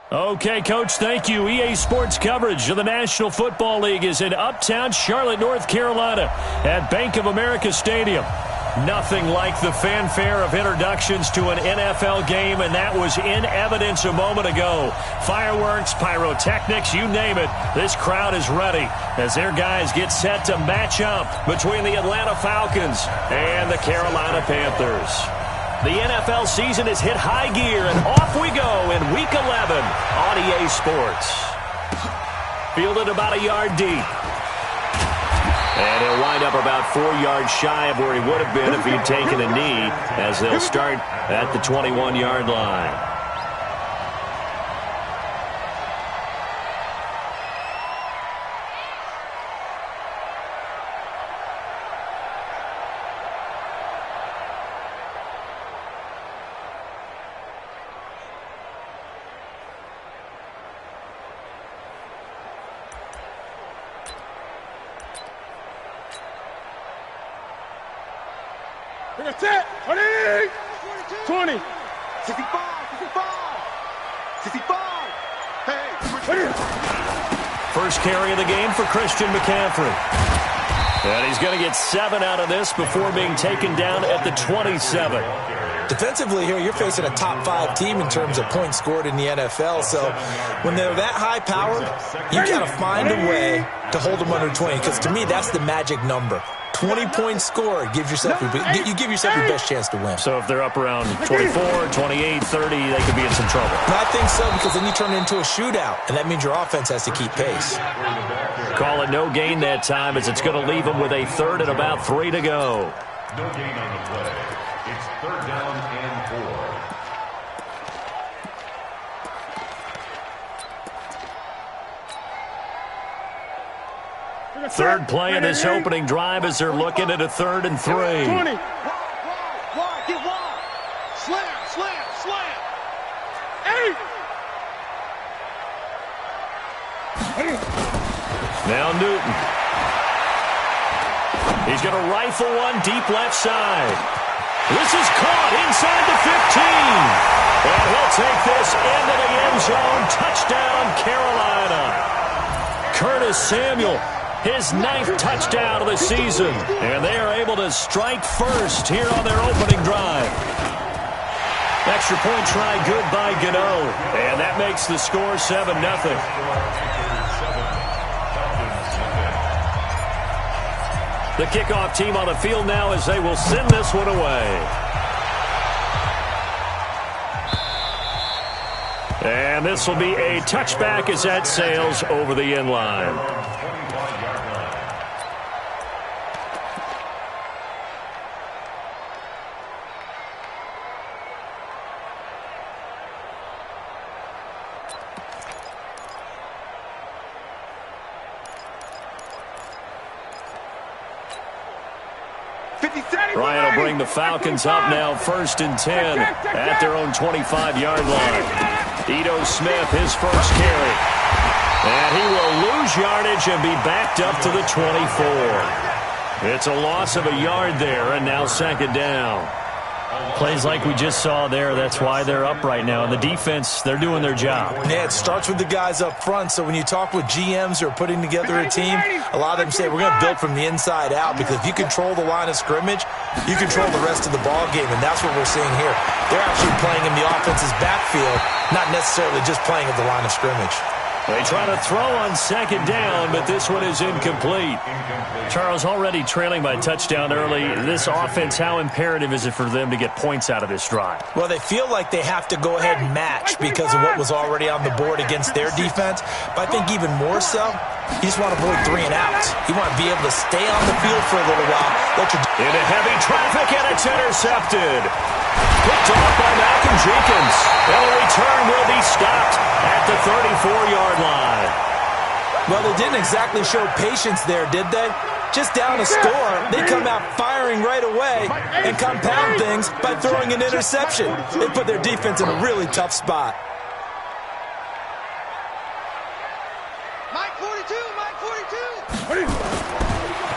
Okay, Coach, thank you. EA Sports coverage of the National Football League is in uptown Charlotte, North Carolina at Bank of America Stadium. Nothing like the fanfare of introductions to an NFL game, and that was in evidence a moment ago. Fireworks, pyrotechnics, you name it. This crowd is ready as their guys get set to match up between the Atlanta Falcons and the Carolina Panthers. The NFL season has hit high gear, and off we go in Week 11 on EA Sports. Fielded about a yard deep. And he'll wind up about 4 yards shy of where he would have been if he'd taken a knee, as they'll start at the 21-yard line. That's it. 20, 20, 65, 65. Hey, first carry of the game for Christian McCaffrey. And he's going to get 7 out of this before being taken down at the 27. Defensively here, you're facing a top 5 team in terms of points scored in the NFL. So when they're that high powered, you got to find a way to hold them under 20. Because to me, that's the magic number. 20 points scored gives yourself you give yourself your best chance to win. So if they're up around 24, 28, 30, they could be in some trouble. I think so, because then you turn it into a shootout, and that means your offense has to keep pace. Call it no gain that time, as it's going to leave them with a third and about 3 to go. No gain on the play. It's third down and 4. Third play of this opening drive as they're looking at a 3rd and 3. 20. Wide, get wide. Slam. 8. Now Newton. He's going to rifle one deep left side. This is caught inside the 15. And he'll take this into the end zone. Touchdown, Carolina. Curtis Samuel, his 9th touchdown of the season. And they are able to strike first here on their opening drive. Extra point try good by Gano. And that makes the score 7-0. The kickoff team on the field now as they will send this one away. And this will be a touchback as that sails over the end line. Ryan will bring the Falcons up now 1st and 10 at their own 25-yard line. Ito Smith, his first carry. And he will lose yardage and be backed up to the 24. It's a loss of a yard there, and now 2nd down. Plays like we just saw there, that's why they're up right now. And the defense, they're doing their job. Yeah, it starts with the guys up front. So when you talk with GMs who are putting together a team, a lot of them say we're going to build from the inside out, because if you control the line of scrimmage, you control the rest of the ball game, and that's what we're seeing here. They're actually playing in the offense's backfield, not necessarily just playing at the line of scrimmage. They try to throw on 2nd down, but this one is incomplete. Charles, already trailing by touchdown early. This offense, how imperative is it for them to get points out of this drive? Well, they feel like they have to go ahead and match because of what was already on the board against their defense. But I think even more so, you just want to avoid 3 and outs. You want to be able to stay on the field for a little while. Into heavy traffic, and it's intercepted. Picked off by Malcolm Jenkins. And the return will be stopped at the 34-yard line. Well, they didn't exactly show patience there, did they? Just down a score, they come out firing right away and compound things by throwing an interception. They put their defense in a really tough spot. Mike 42.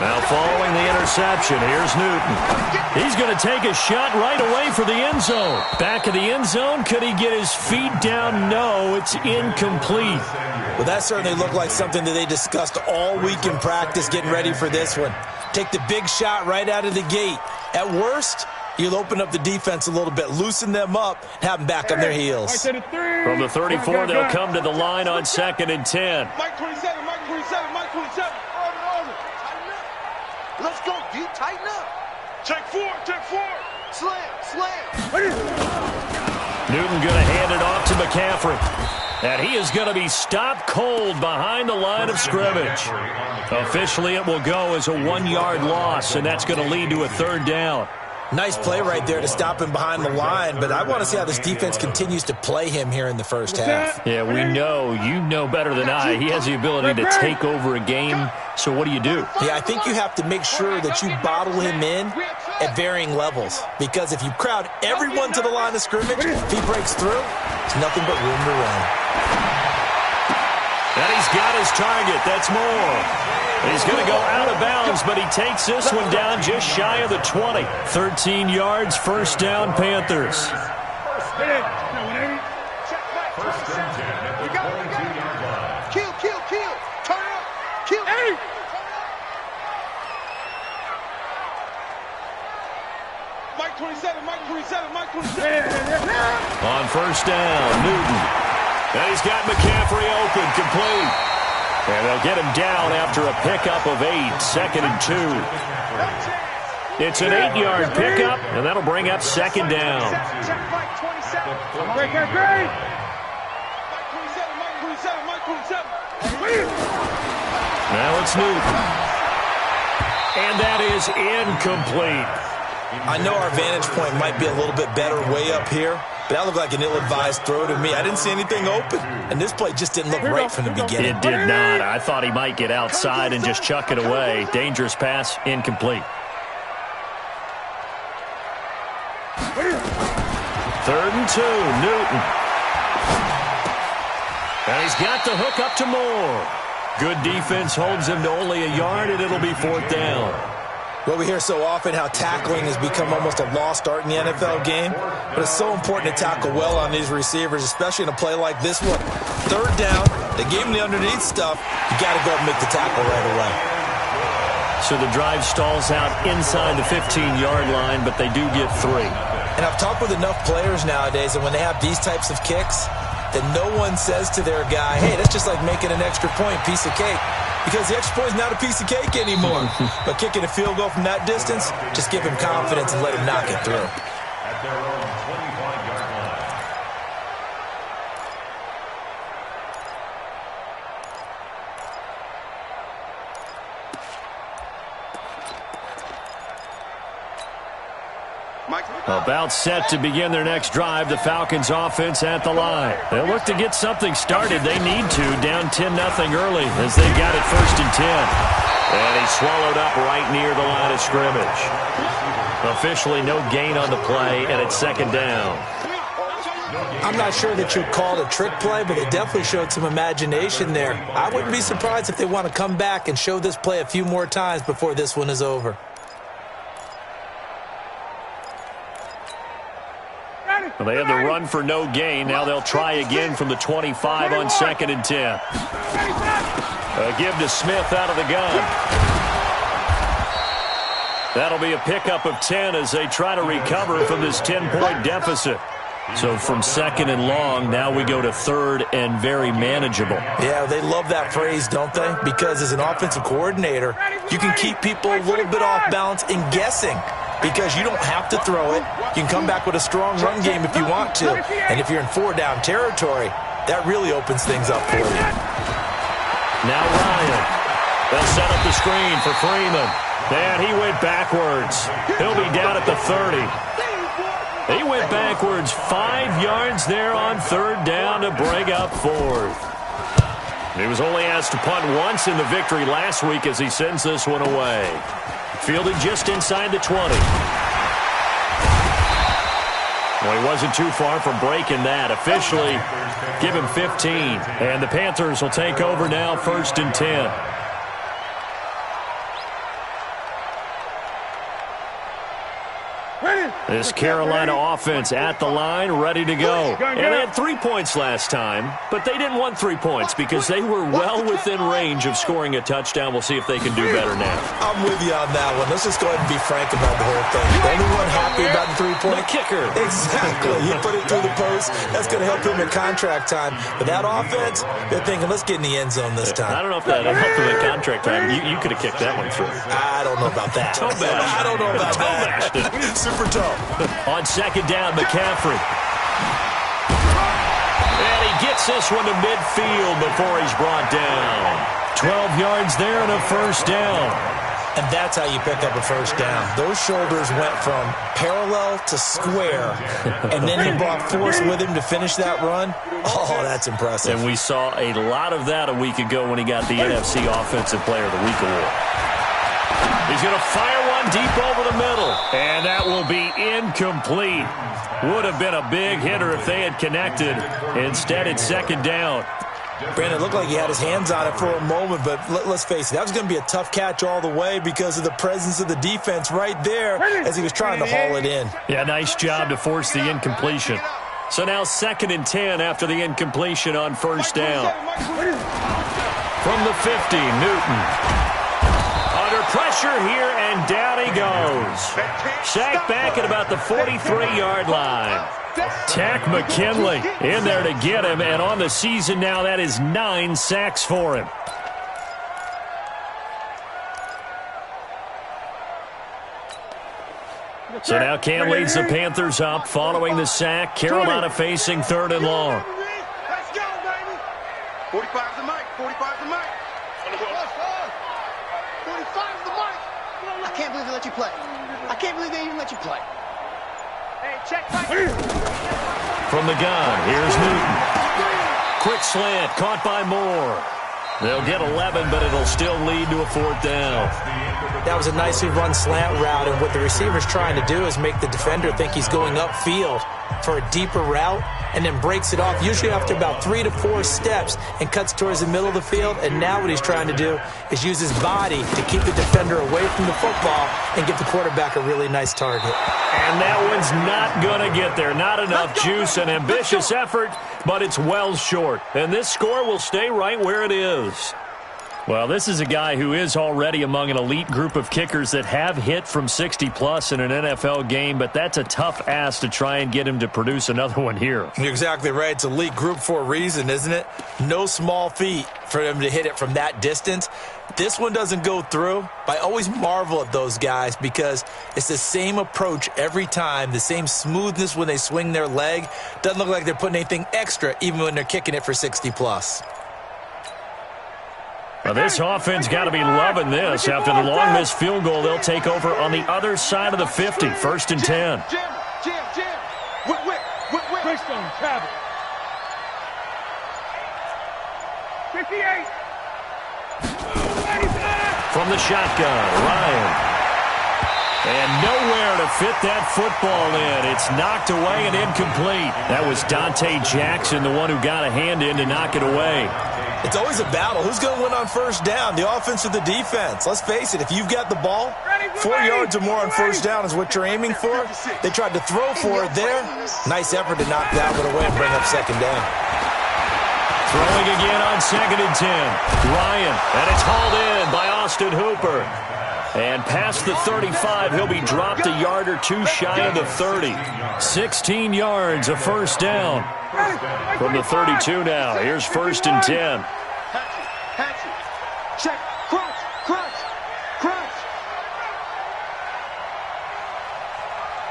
Now following the interception, here's Newton. He's going to take a shot right away for the end zone. Back of the end zone, could he get his feet down? No, it's incomplete. Well, that certainly looked like something that they discussed all week in practice getting ready for this one. Take the big shot right out of the gate. At worst, you'll open up the defense a little bit, loosen them up, and have them back on their heels. From the 34, they'll come to the line on 2nd and 10. Mike 27, Mike 27, Mike 27. Order. Let's go, D. Tighten up. Check 4. Slam. Newton going to hand it off to McCaffrey. And he is going to be stopped cold behind the line of scrimmage. Officially, it will go as a 1-yard loss, and that's going to lead to a 3rd down. Nice play right there to stop him behind the line, but I want to see how this defense continues to play him here in the first half. Yeah, we know. You know better than I. He has the ability to take over a game, so what do you do? Yeah, I think you have to make sure that you bottle him in at varying levels, because if you crowd everyone to the line of scrimmage, if he breaks through, there's nothing but room to run. And he's got his target. That's more. He's going to go out of bounds, but he takes this one down just shy of the 20. 13 yards, 1st down, Panthers. First and 10 at the 22-yard line. Kill. Turn up. Kill. Hey. Mike 27. On 1st down, Newton. And he's got McCaffrey open, complete. And they'll get him down after a pickup of 8, 2nd and 2. It's an 8-yard pickup, and that'll bring up 2nd down. Now it's Newton. And that is incomplete. I know our vantage point might be a little bit better way up here, but that looked like an ill-advised throw to me. I didn't see anything open, and this play just didn't look right from the beginning. It did not. I thought he might get outside and just chuck it away. Dangerous pass, incomplete. 3rd and 2, Newton. And he's got the hook up to Moore. Good defense holds him to only a yard, and it'll be 4th down. Well, we hear so often how tackling has become almost a lost art in the NFL game, but it's so important to tackle well on these receivers, especially in a play like this one. 3rd down, they gave him the underneath stuff. You got to go and make the tackle right away. So the drive stalls out inside the 15-yard line, but they do get 3. And I've talked with enough players nowadays that when they have these types of kicks, that no one says to their guy, hey, that's just like making an extra point, piece of cake. Because the extra point is not a piece of cake anymore. But kicking a field goal from that distance, just give him confidence and let him knock it through. At their own 25-yard line. About set to begin their next drive, the Falcons offense at the line. They'll look to get something started. They need to, down 10-0 early as they got it 1st and 10. And he's swallowed up right near the line of scrimmage. Officially no gain on the play, and it's 2nd down. I'm not sure that you'd call it a trick play, but they definitely showed some imagination there. I wouldn't be surprised if they want to come back and show this play a few more times before this one is over. Well, they had the run for no gain. Now they'll try again from the 25 on 2nd and 10. A give to Smith out of the gun. That'll be a pickup of 10 as they try to recover from this 10-point deficit. So from 2nd and long, now we go to 3rd and very manageable. Yeah, they love that phrase, don't they? Because as an offensive coordinator, you can keep people a little bit off balance and guessing. Because you don't have to throw it. You can come back with a strong run game if you want to. And if you're in 4-down territory, that really opens things up for you. Now Ryan. They'll set up the screen for Freeman. And he went backwards. He'll be down at the 30. He went backwards 5 yards there on 3rd down to bring up 4th. He was only asked to punt once in the victory last week as he sends this one away. Fielded just inside the 20. Well, he wasn't too far from breaking that. Officially, give him 15. And the Panthers will take over now 1st and 10. This Carolina offense at the line, ready to go. And they had 3 points last time, but they didn't want 3 points because they were well within range of scoring a touchdown. We'll see if they can do better now. I'm with you on that one. Let's just go ahead and be frank about the whole thing. The only one happy about the 3-point? The kicker. Exactly. He put it through the post. That's going to help him in contract time. But that offense, they're thinking, let's get in the end zone this time. I don't know if that helped him in contract time. You could have kicked that one through. I don't know about that. I don't know about that. Super tough. On second down, McCaffrey. And he gets this one to midfield before he's brought down. 12 yards there and a first down. And that's how you pick up a first down. Those shoulders went from parallel to square, and then he brought force with him to finish that run. Oh, that's impressive. And we saw a lot of that a week ago when he got the NFC Offensive Player of the Week award. He's going to fire one deep over the middle, and that will be incomplete. Would have been a big hitter if they had connected. Instead, it's second down. Brandon, it looked like he had his hands on it for a moment, but let's face it, that was going to be a tough catch all the way because of the presence of the defense right there as he was trying to haul it in. Yeah, nice job to force the incompletion. So now 2nd and 10 after the incompletion on first down. From the 50, Newton. Under pressure here, and down he goes. Sacked back at about the 43-yard line. Tack McKinley in there to get him, and on the season now, that is 9 sacks for him. So now Cam leads the Panthers up following the sack. Carolina facing 3rd and long. Let's go, baby. 45 the mic. 45 the mic. 45 the mic. I can't believe they let you play. I can't believe they even let you play. Hey, check back. From the gun, here's Newton. Quick slant, caught by Moore. They'll get 11, but it'll still lead to a 4th down. That was a nicely run slant route, and what the receiver's trying to do is make the defender think he's going upfield for a deeper route and then breaks it off, usually after about 3 to 4 steps, and cuts towards the middle of the field. And now what he's trying to do is use his body to keep the defender away from the football and give the quarterback a really nice target. And that one's not going to get there. Not enough juice, an ambitious effort, but it's well short. And this score will stay right where it is. Well, this is a guy who is already among an elite group of kickers that have hit from 60-plus in an NFL game, but that's a tough ask to try and get him to produce another one here. You're exactly right. It's elite group for a reason, isn't it? No small feat for him to hit it from that distance. This one doesn't go through. I always marvel at those guys because it's the same approach every time, the same smoothness when they swing their leg. Doesn't look like they're putting anything extra even when they're kicking it for 60-plus. Now this offense got to be loving this. After the long missed field goal, they'll take over on the other side of the 50, 1st and 10. Jam. Whip. Christian, travel. 58. From the shotgun, Ryan. And nowhere to fit that football in. It's knocked away and incomplete. That was Dante Jackson, the one who got a hand in to knock it away. It's always a battle. Who's going to win on first down, the offense or the defense? Let's face it, if you've got the ball, 4 yards or more on first down is what you're aiming for. They tried to throw for it there. Nice effort to knock that one away and bring up second down. Throwing again on 2nd and 10. Ryan, and it's hauled in by Austin Hooper. And past the 35, he'll be dropped a yard or two shy of the 30. 16 yards, a first down. From the 32 now, here's 1st and 10. Hatchet. Check. Crunch.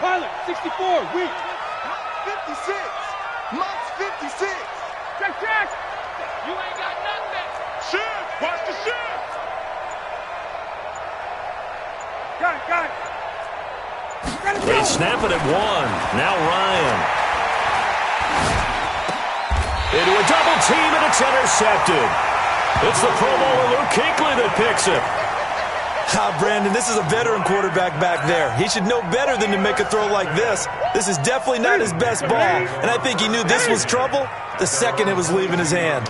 Pilot, 64, weak. 56. Monk's 56. Check. You ain't got nothing. Shift. Watch the shift. Got it. They snap it at 1. Now Ryan. Into a double team, and it's intercepted. It's the Pro Bowler Luke Kuechly that picks it. Brandon, this is a veteran quarterback back there. He should know better than to make a throw like this. This is definitely not his best ball, and I think he knew this was trouble the second it was leaving his hand.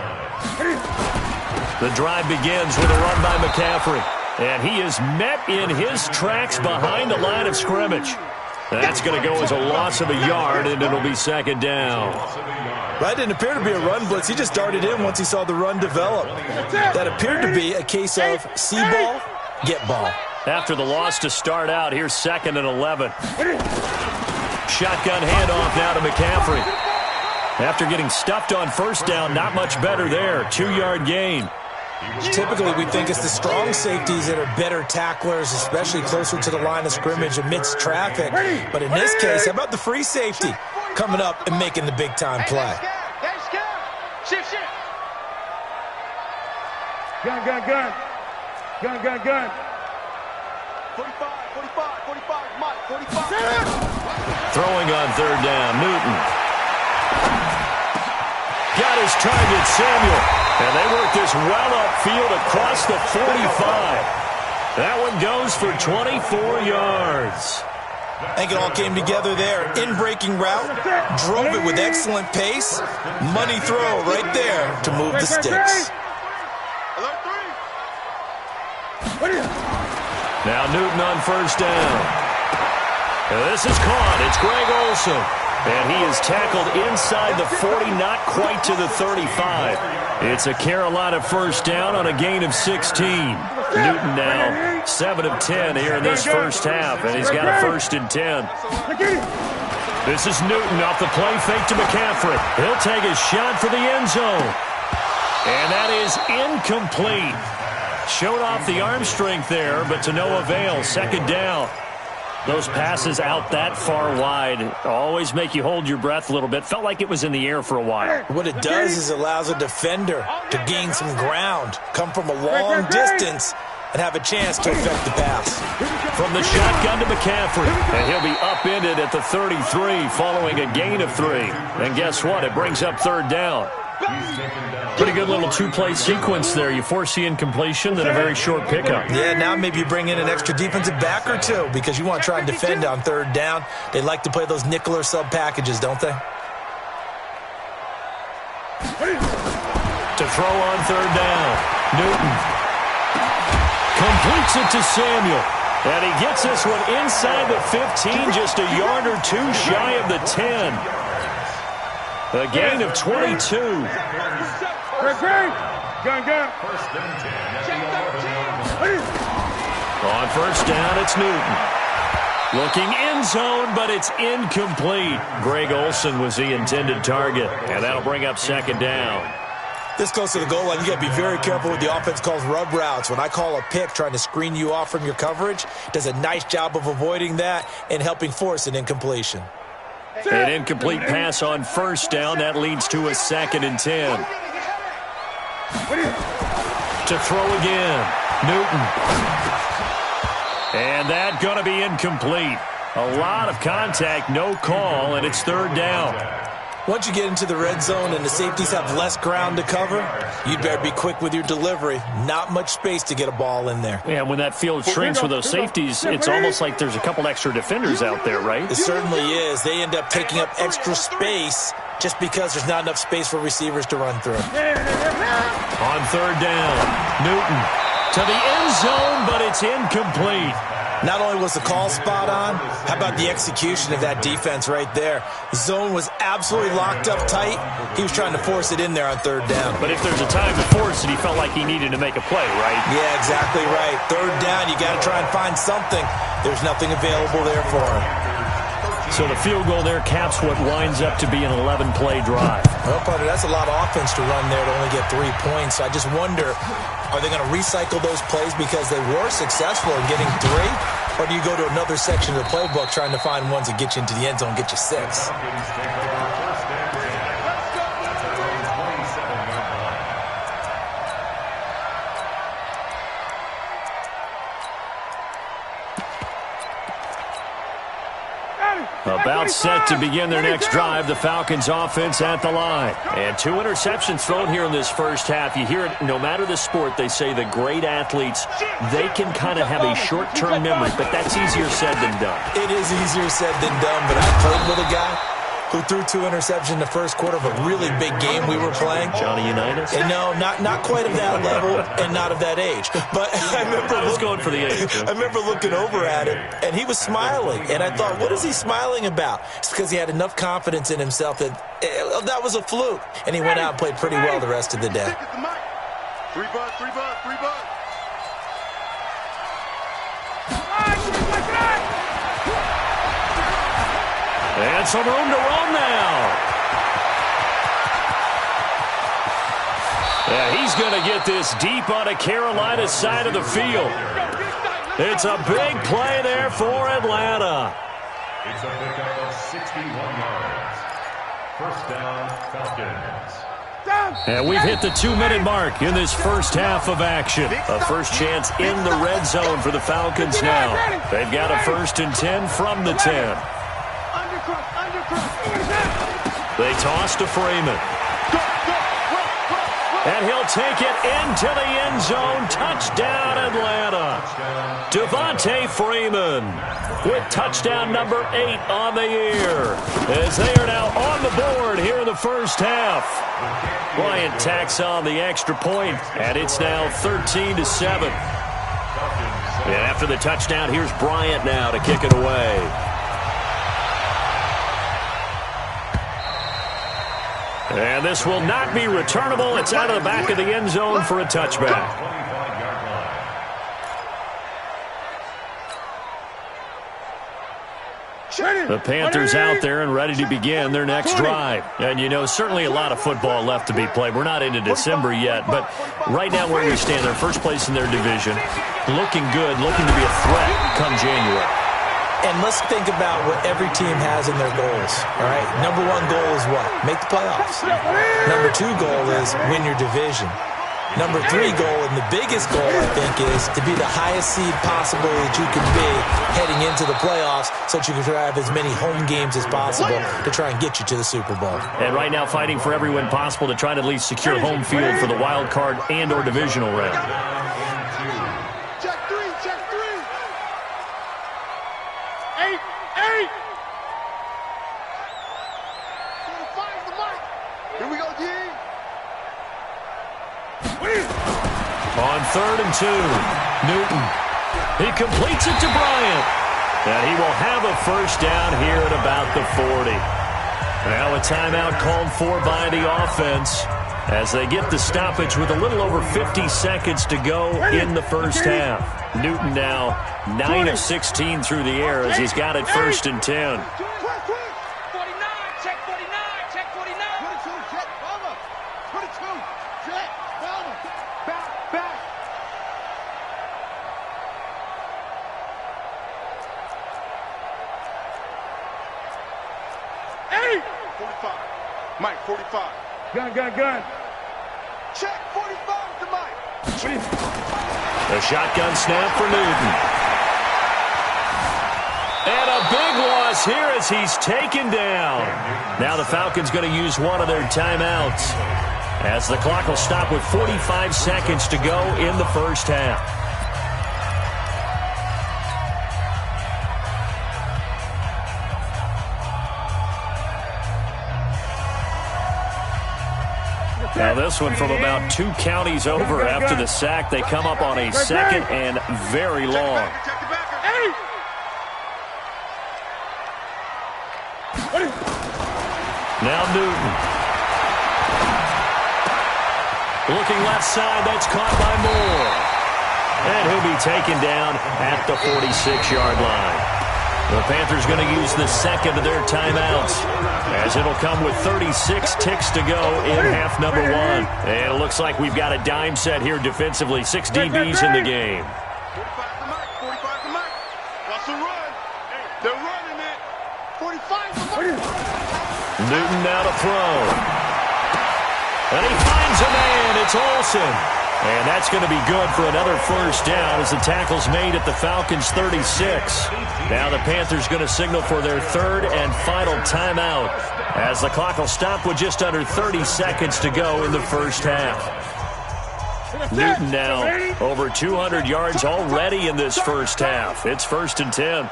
The drive begins with a run by McCaffrey, and he is met in his tracks behind the line of scrimmage. That's going to go as a loss of a yard, and it'll be second down. That didn't appear to be a run blitz. He just darted in once he saw the run develop. That appeared to be a case of see ball, get ball. After the loss to start out, here's 2nd and 11. Shotgun handoff now to McCaffrey. After getting stuffed on first down, not much better there. 2-yard gain. Typically, we think it's the strong safeties that are better tacklers, especially closer to the line of scrimmage amidst traffic. But in this case, how about the free safety coming up and making the big-time play? Shift. Gun. 45, Mike, 45. Throwing on 3rd down, Newton. Got his target, Samuel. And they work this well upfield across the 45. That one goes for 24 yards. I think it all came together there. In-breaking route, drove it with excellent pace. Money throw right there to move the sticks. Now Newton on 1st down. This is caught. It's Greg Olsen. And he is tackled inside the 40, not quite to the 35. It's a Carolina 1st down on a gain of 16. Newton now 7 of 10 here in this first half, and he's got a 1st and 10. This is Newton off the play fake to McCaffrey. He'll take a shot for the end zone. And that is incomplete. Showed off the arm strength there, but to no avail. 2nd down. Those passes out that far wide always make you hold your breath a little bit. Felt like it was in the air for a while. What it does is it allows a defender to gain some ground, come from a long distance, and have a chance to affect the pass. From the shotgun to McCaffrey, and he'll be upended at the 33 following a gain of 3. And guess what? It brings up 3rd down. Pretty good little 2-play sequence there. You force the incompletion, then a very short pickup. Yeah, now maybe you bring in an extra defensive back or two because you want to try and defend on 3rd down. They like to play those nickel or sub packages, don't they? To throw on 3rd down, Newton completes it to Samuel. And he gets this one inside the 15, just a yard or 2 shy of the 10. A gain of 22. Gun. On 1st down, it's Newton. Looking end zone, but it's incomplete. Greg Olsen was the intended target, and that'll bring up 2nd down. This goes to the goal line. You got to be very careful with the offense calls rub routes. When I call a pick trying to screen you off from your coverage, does a nice job of avoiding that and helping force an incompletion. An incomplete pass on 1st down. That leads to a 2nd and 10. To throw again, Newton. And that going to be incomplete. A lot of contact, no call, and it's 3rd down. Once you get into the red zone and the safeties have less ground to cover, you'd better be quick with your delivery. Not much space to get a ball in there. Yeah, when that field shrinks with those safeties, it's almost like there's a couple extra defenders out there, right? It certainly is. They end up taking up extra space just because there's not enough space for receivers to run through. On 3rd down, Newton to the end zone, but it's incomplete. Not only was the call spot on, how about the execution of that defense right there? The zone was absolutely locked up tight. He was trying to force it in there on 3rd down. But if there's a time to force it, he felt like he needed to make a play, right? Yeah, exactly right. 3rd down, you got to try and find something. There's nothing available there for him. So the field goal there caps what winds up to be an 11-play drive. Well, partner, that's a lot of offense to run there to only get 3 points. So I just wonder, are they going to recycle those plays because they were successful in getting 3? Or do you go to another section of the playbook trying to find ones that get you into the end zone and get you 6? About set to begin their next drive, the Falcons offense at the line. And 2 interceptions thrown here in this first half. You hear it, no matter the sport, they say the great athletes, they can kind of have a short-term memory, but that's easier said than done. It is easier said than done, but I played with a guy who threw 2 interceptions in the first quarter of a really big game we were playing. Johnny Unitas? And no, not quite of that level and not of that age. But I was going for the age. I remember looking over at him, and he was smiling. And I thought, what is he smiling about? It's because he had enough confidence in himself that that was a fluke. And he went out and played pretty well the rest of the day. Free bud, free bud, free bud. And some room to run now. And he's going to get this deep on a Carolina side of the field. It's a big play there for Atlanta. It's a pickup of 61 yards. First down, Falcons. And we've hit the 2-minute mark in this first half of action. A first chance in the red zone for the Falcons now. They've got a 1st and 10 from the 10. They toss to Freeman. And he'll take it into the end zone. Touchdown, Atlanta. Devontae Freeman with touchdown number 8 on the year, as they are now on the board here in the first half. Bryant tacks on the extra point, and it's now 13-7. And after the touchdown, here's Bryant now to kick it away. And this will not be returnable. It's out of the back of the end zone for a touchback. The Panthers out there and ready to begin their next drive. And, you know, certainly a lot of football left to be played. We're not into December yet, but right now where we stand, they're first place in their division, looking good, looking to be a threat come January. And let's think about what every team has in their goals, all right? Number 1 goal is what? Make the playoffs. Number 2 goal is win your division. Number 3 goal, and the biggest goal, I think, is to be the highest seed possible that you can be heading into the playoffs so that you can have as many home games as possible to try and get you to the Super Bowl. And right now fighting for every win possible to try to at least secure home field for the wild card and or divisional round. Check 3, check 3. 8. Find the mic. Here we go, D. On 3rd and 2, Newton. He completes it to Bryant. And he will have a first down here at about the 40. Now a timeout called for by the offense as they get the stoppage with a little over 50 seconds to go in the first half. Newton now 9 of 16 through the air as he's got it 1st and 10. Mike, 45. Gun. Check 45 to Mike. A shotgun snap for Newton. And a big loss here as he's taken down. Now the Falcons going to use one of their timeouts as the clock will stop with 45 seconds to go in the first half. Now this one from about 2 counties over after the sack. They come up on a 2nd and very long. Now Newton. Looking left side, that's caught by Moore. And he'll be taken down at the 46-yard line. The Panthers going to use the 2nd of their timeouts as it'll come with 36 ticks to go in half number 1. And it looks like we've got a dime set here defensively. 6 DBs in the game. 45 to Mike, 45 to Mike. Watch the run. They're running it. 45 to Mike. Newton now to throw. And he finds a man. It's Olsen. And that's going to be good for another first down as the tackle's made at the Falcons' 36. Now the Panthers going to signal for their 3rd and final timeout as the clock will stop with just under 30 seconds to go in the first half. Newton now over 200 yards already in this first half. It's 1st and 10.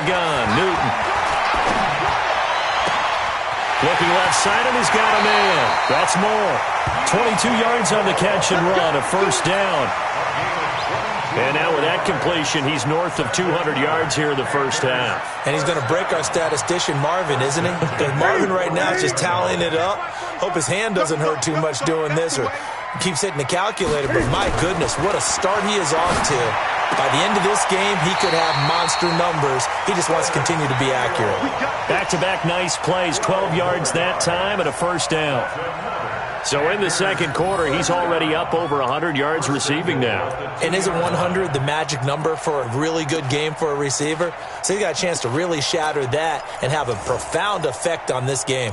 the gun. Newton. Looking left side, and he's got a man. That's more. 22 yards on the catch and run, a first down. And now with that completion, he's north of 200 yards here in the first half. And he's going to break our statistician, Marvin, isn't he? Because Marvin right now is just tallying it up. Hope his hand doesn't hurt too much doing this or keeps hitting the calculator. But my goodness, what a start he is off to. By the end of this game, he could have monster numbers. He just wants to continue to be accurate. Back-to-back nice plays, 12 yards that time and a first down. So in the second quarter, he's already up over 100 yards receiving now. And isn't 100 the magic number for a really good game for a receiver? So he got a chance to really shatter that and have a profound effect on this game.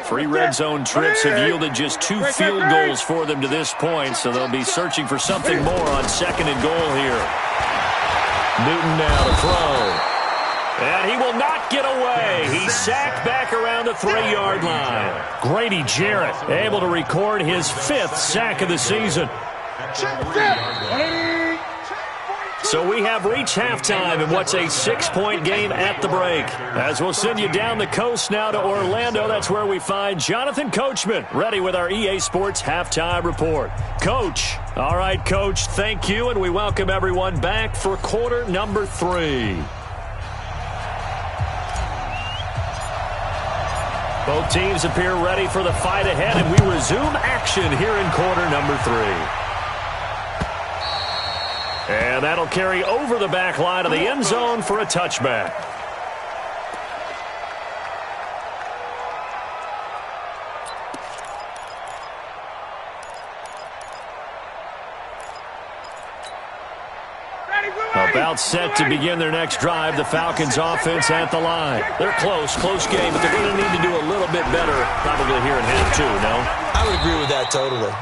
Three red zone trips have yielded just 2 field goals for them to this point, so they'll be searching for something more on second and goal here. Newton now to throw. And he will not get away. He's sacked back around the 3-yard line. Grady Jarrett able to record his 5th sack of the season. So we have reached halftime in what's a 6-point game at the break. As we'll send you down the coast now to Orlando, that's where we find Jonathan Coachman, ready with our EA Sports Halftime Report. Coach. All right, Coach, thank you, and we welcome everyone back for quarter number 3. Both teams appear ready for the fight ahead, and we resume action here in quarter number 3. And that'll carry over the back line of the end zone for a touchback. About set to begin their next drive, the Falcons offense at the line. They're close game, but they're going to need to do a little bit better probably here in half 2, no? I would agree with that totally.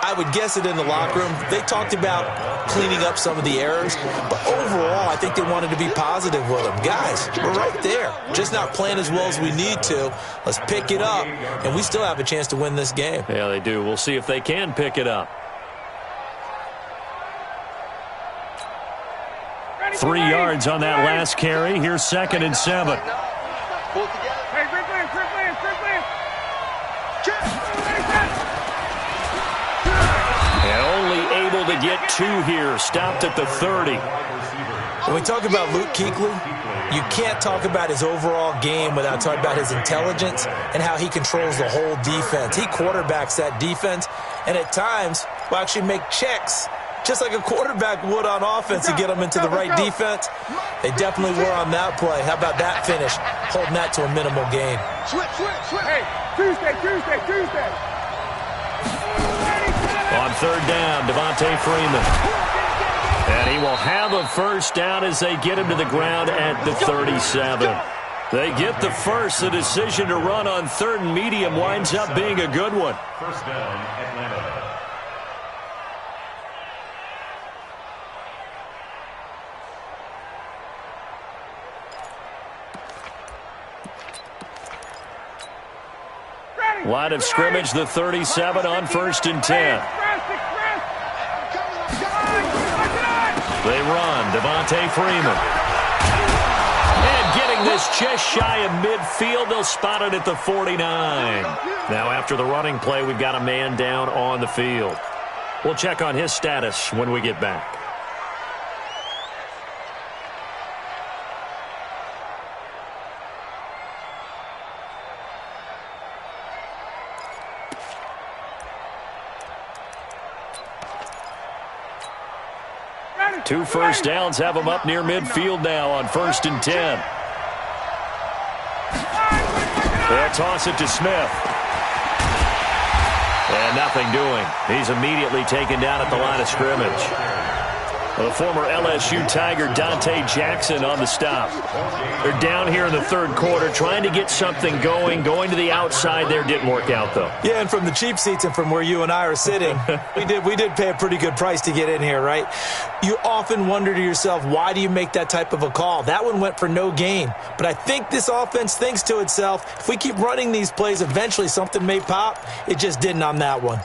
I would guess it in the locker room. They talked about cleaning up some of the errors, but overall, I think they wanted to be positive with them. Guys, we're right there. Just not playing as well as we need to. Let's pick it up, and we still have a chance to win this game. Yeah, they do. We'll see if they can pick it up. 3 yards on that last carry. Here's 2nd and 7. And only able to get 2 here. Stopped at the 30. When we talk about Luke Kuechly, you can't talk about his overall game without talking about his intelligence and how he controls the whole defense. He quarterbacks that defense, and at times will actually make checks just like a quarterback would on offense to get them into the right defense. They definitely were on that play. How about that finish? Holding that to a minimal gain. Hey, Tuesday. On 3rd down, Devontae Freeman. And he will have a first down as they get him to the ground at the 37. They get the first. The decision to run on 3rd and medium winds up being a good one. First down, Atlanta. Line of scrimmage, the 37 on 1st and 10. They run, Devontae Freeman. And getting this just shy of midfield, they'll spot it at the 49. Now after the running play, we've got a man down on the field. We'll check on his status when we get back. Two first downs have them up near midfield now on 1st and 10. They'll toss it to Smith. And nothing doing. He's immediately taken down at the line of scrimmage. The former LSU Tiger Dante Jackson on the stop. They're down here in the 3rd quarter trying to get something going to the outside there. Didn't work out, though. Yeah, and from the cheap seats and from where you and I are sitting, we did pay a pretty good price to get in here, right? You often wonder to yourself, why do you make that type of a call? That one went for no gain. But I think this offense thinks to itself, if we keep running these plays, eventually something may pop. It just didn't on that one.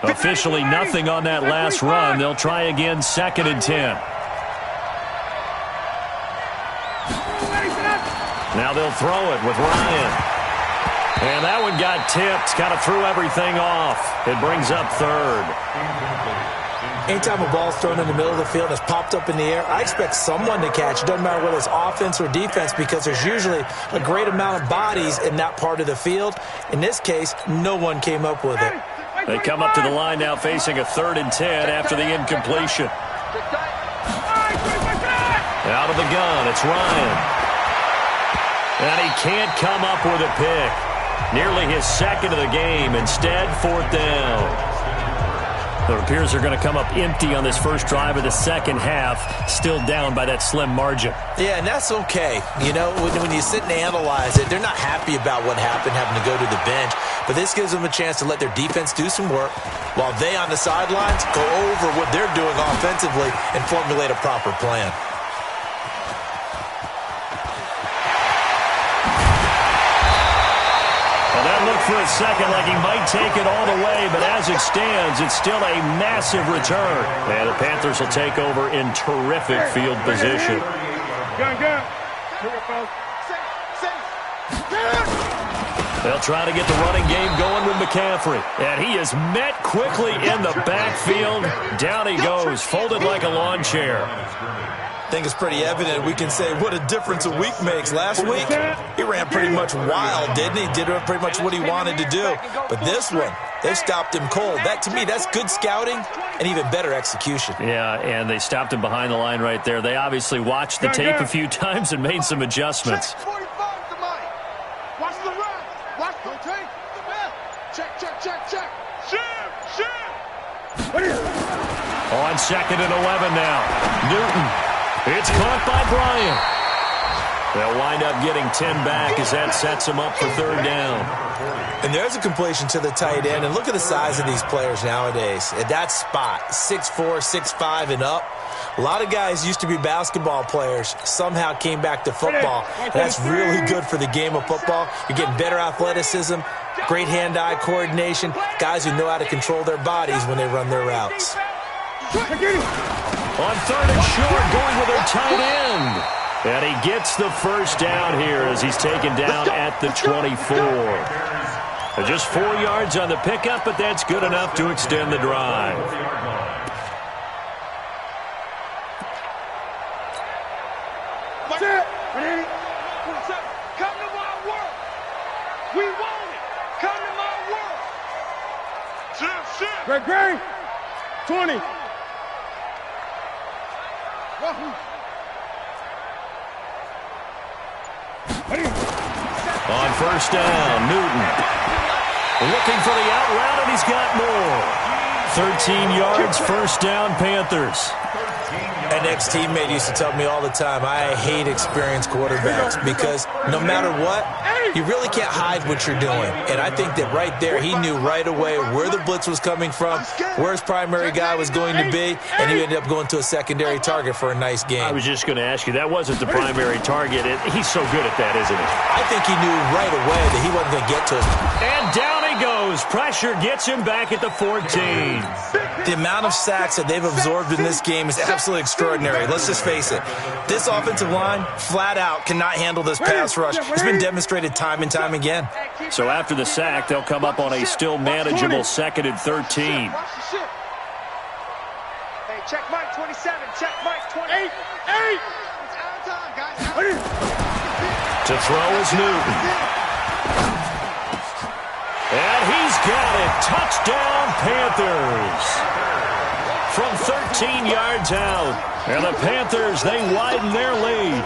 Officially nothing on that last run. They'll try again, 2nd and 10. Now they'll throw it with Ryan. And that one got tipped. Kind of threw everything off. It brings up 3rd. Anytime a ball's thrown in the middle of the field and it's popped up in the air, I expect someone to catch. It doesn't matter whether it's offense or defense because there's usually a great amount of bodies in that part of the field. In this case, no one came up with it. They come up to the line now facing a 3rd and 10 after the incompletion. Out of the gun, it's Ryan. And he can't come up with a pick. Nearly his 2nd of the game. Instead, 4th down. It appears they're going to come up empty on this first drive of the second half, still down by that slim margin. Yeah, and that's okay. You know, when you sit and analyze it, they're not happy about what happened, having to go to the bench. But this gives them a chance to let their defense do some work while they on the sidelines go over what they're doing offensively and formulate a proper plan. That looked for a second like he might take it all the way, but as it stands, it's still a massive return. And the Panthers will take over in terrific field position. They'll try to get the running game going with McCaffrey. And he is met quickly in the backfield. Down he goes, folded like a lawn chair. I think it's pretty evident we can say what a difference a week makes. Last week, he ran pretty much wild, didn't he? Did pretty much what he wanted to do. But this one, they stopped him cold. That, to me, that's good scouting and even better execution. Yeah, and they stopped him behind the line right there. They obviously watched the tape a few times and made some adjustments. Watch the run. Watch the tape. Check. On 2nd and 11 now. Newton. It's caught by Bryant. They'll wind up getting 10 back as that sets them up for 3rd down. And there's a completion to the tight end. And look at the size of these players nowadays. At that spot, 6'4", 6'5", and up. A lot of guys used to be basketball players, somehow came back to football. And that's really good for the game of football. You're getting better athleticism, great hand-eye coordination, guys who know how to control their bodies when they run their routes. On 3rd and short, going with their tight end. And he gets the first down here as he's taken down at the 24. Just 4 yards on the pickup, but that's good enough to extend the drive. Come to my world. We want it. Come to my world. Great. 20. On 1st down, Newton. Looking for the out route, and he's got more. 13 yards, 1st down, Panthers. An ex-teammate used to tell me all the time, I hate experienced quarterbacks because no matter what, you really can't hide what you're doing. And I think that right there, he knew right away where the blitz was coming from, where his primary guy was going to be, and he ended up going to a secondary target for a nice game. I was just going to ask you, that wasn't the primary target. He's so good at that, isn't he? I think he knew right away that he wasn't going to get to us. And down he goes. Pressure gets him back at the 14. The amount of sacks that they've absorbed in this game is absolutely extraordinary. Let's just face it. This offensive line, flat out, cannot handle this pass rush. It's been demonstrated time and time again. So after the sack, they'll come up on a still manageable 2nd and 13. Hey, check Mike 27. Check Mike 28. It's out of time, guys. To throw is Newton. And he's got it. Touchdown, Panthers. From 13 yards out. And the Panthers, they widen their lead.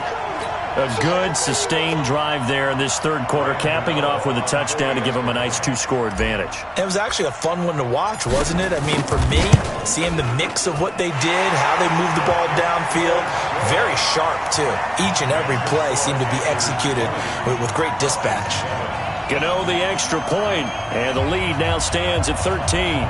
A good, sustained drive there in this 3rd quarter, capping it off with a touchdown to give them a nice 2-score advantage. It was actually a fun one to watch, wasn't it? I mean, for me, seeing the mix of what they did, how they moved the ball downfield, very sharp, too. Each and every play seemed to be executed with great dispatch. Gano the extra point, and the lead now stands at 13.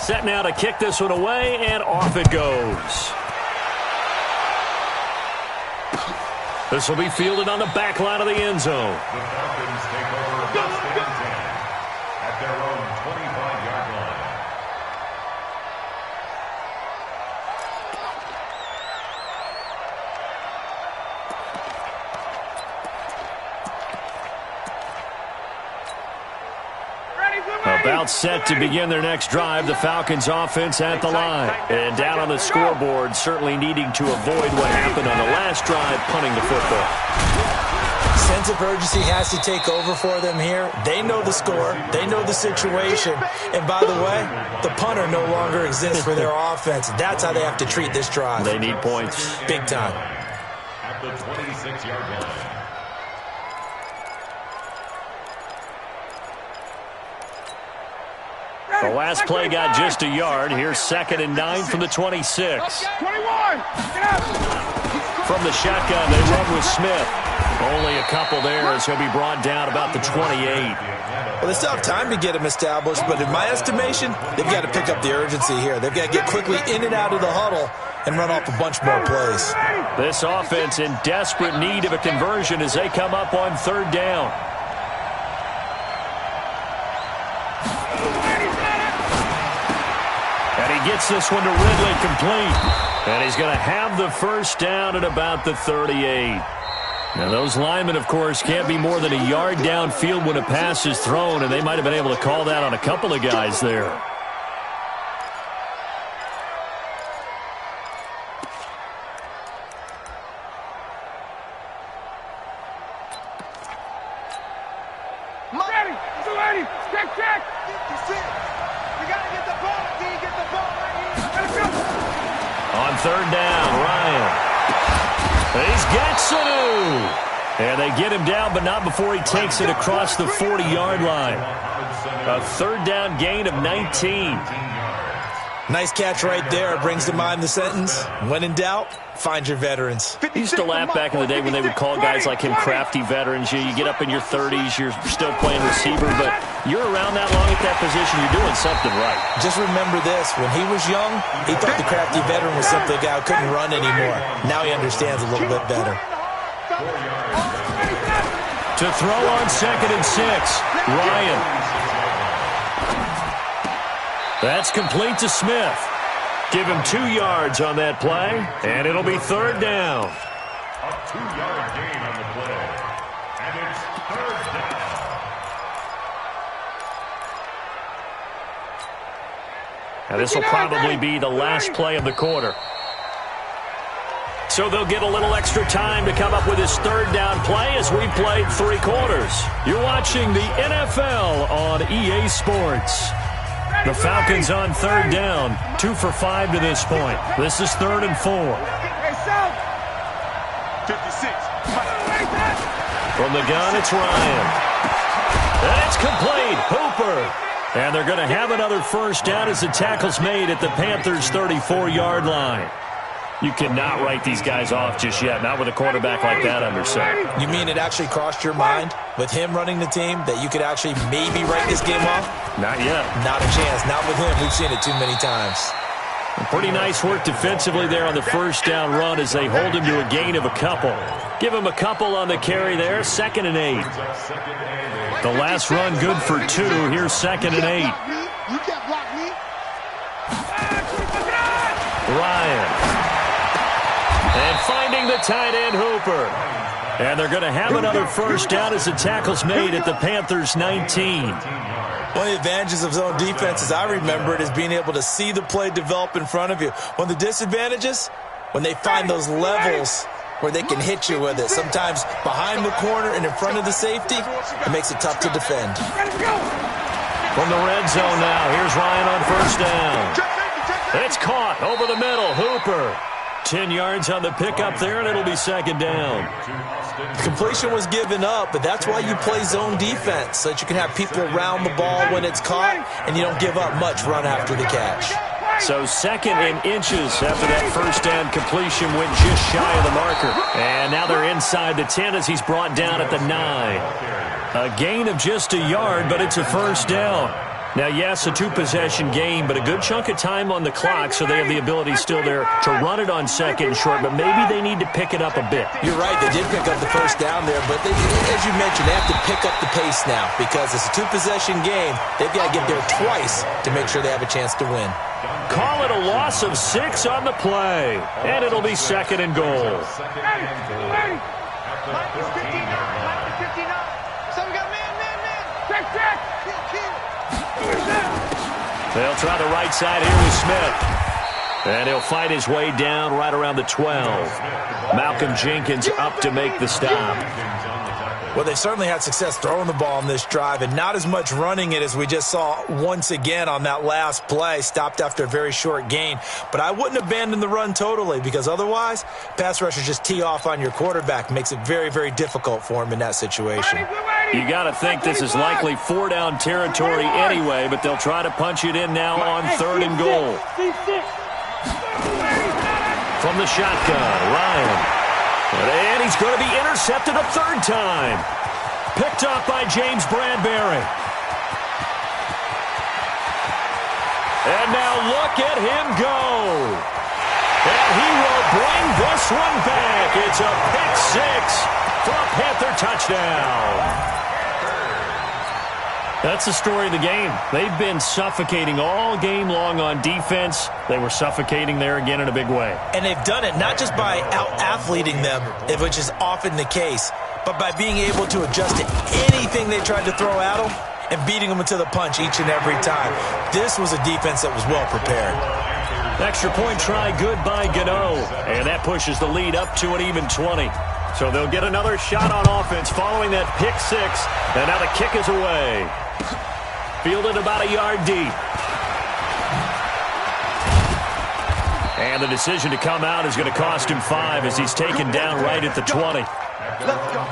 Set now to kick this one away, and off it goes. This will be fielded on the back line of the end zone. The Falcons take over first and 10 at their own 25-yard line. About set to begin their next drive, the Falcons offense at the line. And down on the scoreboard, certainly needing to avoid what happened on the last drive, punting the football. Sense of urgency has to take over for them here. They know the score. They know the situation. And by the way, the punter no longer exists for their offense. That's how they have to treat this drive. They need points. Big time. At the 26-yard line. The last play got just a yard. Here's 2nd and 9 from the 26. 21. From the shotgun, they run with Smith. Only a couple there as he'll be brought down about the 28. Well, they still have time to get him established, but in my estimation, they've got to pick up the urgency here. They've got to get quickly in and out of the huddle and run off a bunch more plays. This offense in desperate need of a conversion as they come up on 3rd down. And he gets this one to Ridley complete. And he's going to have the first down at about the 38. Now, those linemen, of course, can't be more than a yard downfield when a pass is thrown, and they might have been able to call that on a couple of guys there. Ready. Check. 56. We got to get the ball. D, get the ball right here. Let's go. On 3rd down, Ryan. He's got Sanu. And they get him down, but not before he takes it across the 40-yard line. A 3rd down gain of 19. Nice catch right there. Brings to mind the sentence, when in doubt, find your veterans. I used to laugh back in the day when they would call guys like him crafty veterans. You get up in your 30s, you're still playing receiver, but you're around that long at that position, you're doing something right. Just remember this. When he was young, he thought the crafty veteran was simply a guy who couldn't run anymore. Now he understands a little bit better. To throw on 2nd and 6, Ryan. That's complete to Smith. Give him 2 yards on that play, and it'll be 3rd down. A 2-yard gain on the play. And it's 3rd down. Now, this will probably be the last play of the quarter. So they'll get a little extra time to come up with his 3rd down play as we played 3 quarters. You're watching the NFL on EA Sports. The Falcons on 3rd down, 2 for 5 to this point. This is 3rd and 4. 56. From the gun, it's Ryan. And it's complete. Hooper. And they're going to have another first down as the tackle's made at the Panthers' 34-yard line. You cannot write these guys off just yet, not with a quarterback like that under center. You mean it actually crossed your mind with him running the team that you could actually maybe write this game off? Not yet. Not a chance. Not with him. We've seen it too many times. Pretty nice work defensively there on the first down run as they hold him to a gain of a couple. Give him a couple on the carry there, 2nd and 8. The last run good for 2. Here's 2nd and 8. You can't block me. Ryan. And finding the tight end, Hooper. And they're going to have another first down as the tackle's made at the Panthers' 19. One of the advantages of zone defense, as I remember it, is being able to see the play develop in front of you. One of the disadvantages, when they find those levels where they can hit you with it. Sometimes behind the corner and in front of the safety, it makes it tough to defend. From the red zone now, here's Ryan on first down. It's caught over the middle, Hooper. 10 yards on the pickup there, and it'll be 2nd down. Completion was given up, but that's why you play zone defense, so that you can have people around the ball when it's caught, and you don't give up much run after the catch. So 2nd and inches after that first down completion went just shy of the marker. And now they're inside the 10 as he's brought down at the 9. A gain of just a yard, but it's a first down. Now, yes, a two-possession game, but a good chunk of time on the clock, so they have the ability still there to run it on second and short, but maybe they need to pick it up a bit. You're right, they did pick up the first down there, but as you mentioned, they have to pick up the pace now because it's a two-possession game. They've got to get there twice to make sure they have a chance to win. Call it a loss of 6 on the play, and it'll be second and goal. Mike is 59. Mike is 59. Some got man. Check. Kill. They'll try the right side here with Smith. And he'll fight his way down right around the 12. Malcolm Jenkins up to make the stop. Well, they've certainly had success throwing the ball on this drive and not as much running it as we just saw once again on that last play. Stopped after a very short gain. But I wouldn't abandon the run totally because otherwise, pass rushers just tee off on your quarterback. Makes it very, very difficult for him in that situation. You got to think this is likely 4-down territory anyway, but they'll try to punch it in now on 3rd and goal. From the shotgun, Ryan. And he's going to be intercepted a 3rd time. Picked off by James Bradbury. And now look at him go. And he will bring this one back. It's a pick 6 for a Panther touchdown. That's the story of the game. They've been suffocating all game long on defense. They were suffocating there again in a big way. And they've done it not just by out-athleting them, which is often the case, but by being able to adjust to anything they tried to throw at them and beating them to the punch each and every time. This was a defense that was well prepared. Extra point try good by Gano. And that pushes the lead up to an even 20. So they'll get another shot on offense following that pick 6. And now the kick is away. Fielded about a yard deep. And the decision to come out is going to cost him 5 as he's taken down right at the 20. Let's go.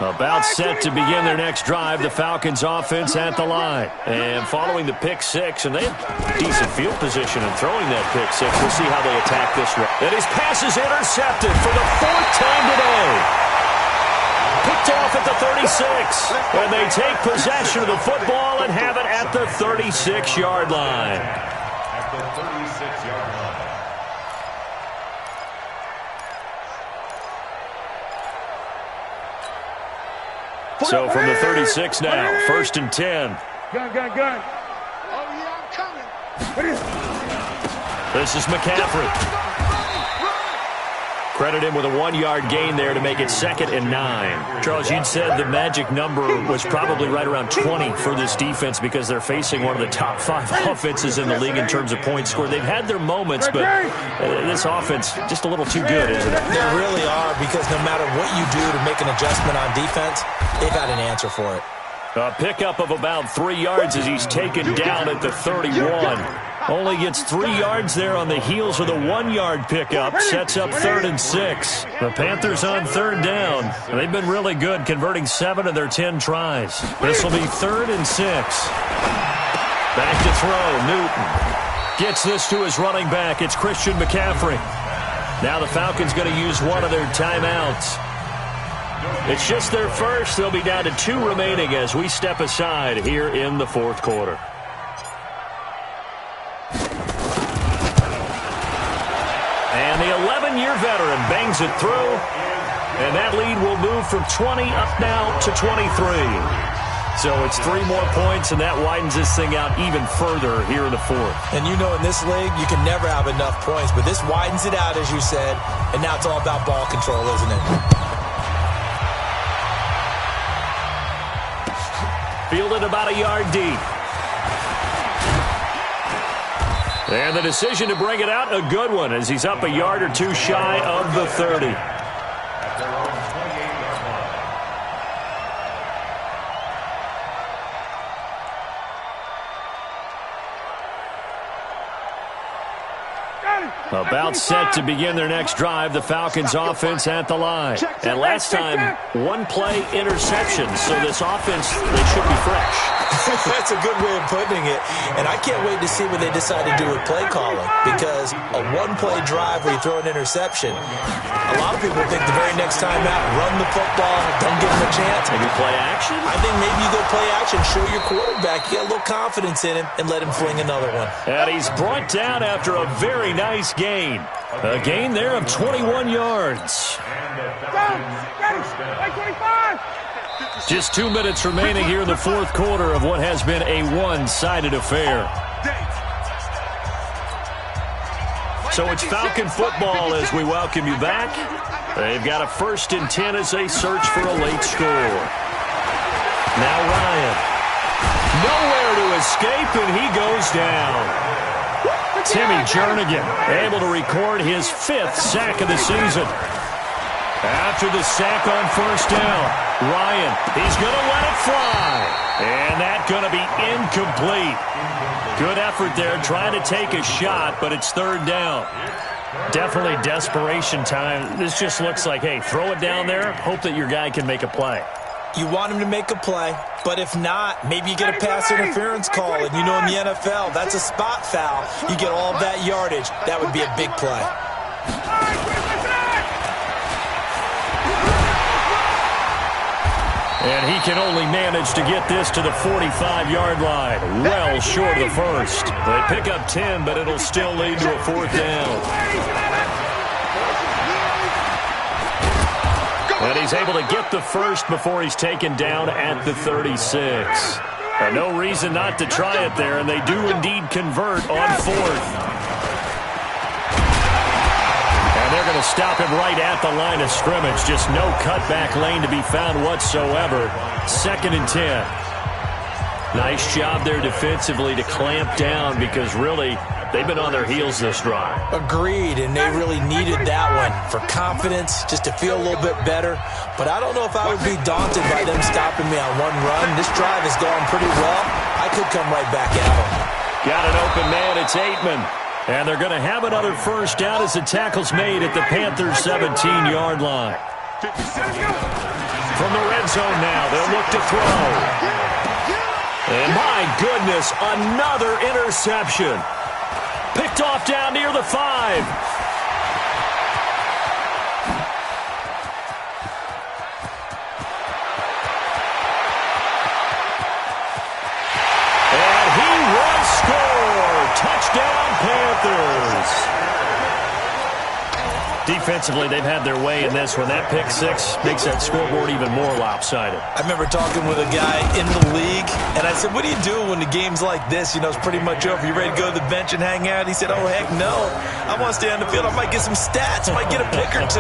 About set to begin their next drive, the Falcons offense at the line. And following the pick 6, and they have decent field position in throwing that pick 6. We'll see how they attack this one. And his pass is intercepted for the 4th time today. Picked off at the 36. And they take possession of the football and have it at the 36-yard line. At the 36-yard line. So from the 36 now, 1st and 10. Gun. Oh, yeah, I'm coming. What is it? This is McCaffrey. Credit him with a 1-yard gain there to make it 2nd and 9. Charles, you'd said the magic number was probably right around 20 for this defense because they're facing one of the top 5 offenses in the league in terms of points scored. They've had their moments, but this offense just a little too good, isn't it? They really are because no matter what you do to make an adjustment on defense, they've got an answer for it. A pickup of about 3 yards as he's taken down at the 31. Only gets 3 yards there on the heels of the 1-yard pickup. Sets up 3rd and 6. The Panthers on 3rd down. They've been really good, converting 7 of their 10 tries. This will be 3rd and 6. Back to throw, Newton. Gets this to his running back. It's Christian McCaffrey. Now the Falcons going to use one of their timeouts. It's just their first. They'll be down to 2 remaining as we step aside here in the 4th quarter. And the 11-year veteran bangs it through. And that lead will move from 20 up now to 23. So it's 3 more points, and that widens this thing out even further here in the 4th. And you know in this league, you can never have enough points. But this widens it out, as you said. And now it's all about ball control, isn't it? Fielded about a yard deep. And the decision to bring it out, a good one, as he's up a yard or 2 shy of the 30. At their own 28-yard line. About set to begin their next drive, the Falcons offense at the line. And last time, one-play interception, so this offense, they should be fresh. That's a good way of putting it. And I can't wait to see what they decide to do with play calling, because a one-play drive where you throw an interception, a lot of people think the very next time out, run the football, don't give them a chance. Maybe play action? I think maybe you go play action, show your quarterback, you get a little confidence in him, and let him fling another one. And he's brought down after a very nice gain. A gain there of 21 yards. Just 2 minutes remaining here in the fourth quarter of what has been a one-sided affair. So it's Falcon football as we welcome you back. They've got a 1st and 10 as they search for a late score. Now Ryan. Nowhere to escape, and he goes down. Timmy Jernigan able to record his 5th sack of the season. After the sack on 1st down, Ryan, he's going to let it fly. And that's going to be incomplete. Good effort there trying to take a shot, but it's 3rd down. Definitely desperation time. This just looks like, hey, throw it down there, hope that your guy can make a play. You want him to make a play, but if not, maybe you get a pass interference call, and you know in the NFL, that's a spot foul. You get all of that yardage. That would be a big play. And he can only manage to get this to the 45-yard line, well short of the 1st. They pick up 10, but it'll still lead to a 4th down. And he's able to get the 1st before he's taken down at the 36. And no reason not to try it there, and they do indeed convert on 4th. They're going to stop him right at the line of scrimmage. Just no cutback lane to be found whatsoever. 2nd and 10. Nice job there defensively to clamp down, because really they've been on their heels this drive. Agreed, and they really needed that one for confidence, just to feel a little bit better. But I don't know if I would be daunted by them stopping me on one run. This drive has gone pretty well. I could come right back at them. Got an open man. It's Aitman. And they're going to have another 1st down as the tackle's made at the Panthers' 17-yard line. From the red zone now, they'll look to throw. And my goodness, another interception. Picked off down near the 5. And he will score. Touchdown, Panthers. Defensively, they've had their way in this one. That pick 6 makes that scoreboard even more lopsided. I remember talking with a guy in the league, and I said, what do you do when the game's like this? You know, it's pretty much over. You ready to go to the bench and hang out? He said, oh, heck no. I want to stay on the field. I might get some stats. I might get a pick or 2.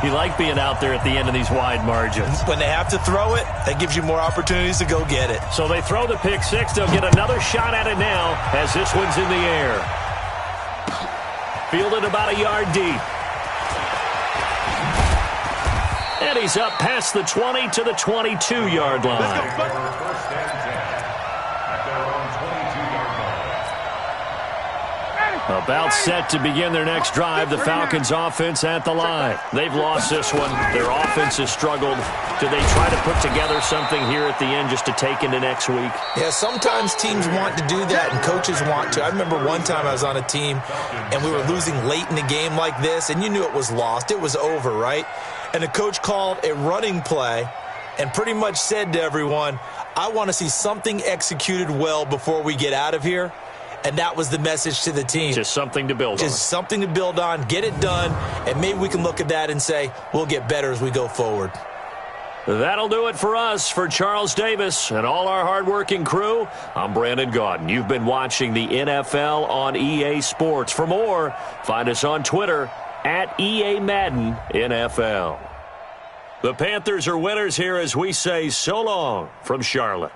You like being out there at the end of these wide margins. When they have to throw it, that gives you more opportunities to go get it. So they throw the pick 6. They'll get another shot at it now as this one's in the air. Fielded about a yard deep. And he's up past the 20 to the 22-yard line. About set to begin their next drive, the Falcons offense at the line. They've lost this one. Their offense has struggled. Do they try to put together something here at the end just to take into next week? Yeah, sometimes teams want to do that and coaches want to. I remember one time I was on a team and we were losing late in the game like this, and you knew it was lost. It was over, right? And the coach called a running play and pretty much said to everyone, I want to see something executed well before we get out of here. And that was the message to the team. Just something to build on. Just something to build on, get it done, and maybe we can look at that and say, we'll get better as we go forward. That'll do it for us. For Charles Davis and all our hardworking crew, I'm Brandon Gaudin. You've been watching the NFL on EA Sports. For more, find us on Twitter at EA Madden NFL. The Panthers are winners here as we say so long from Charlotte.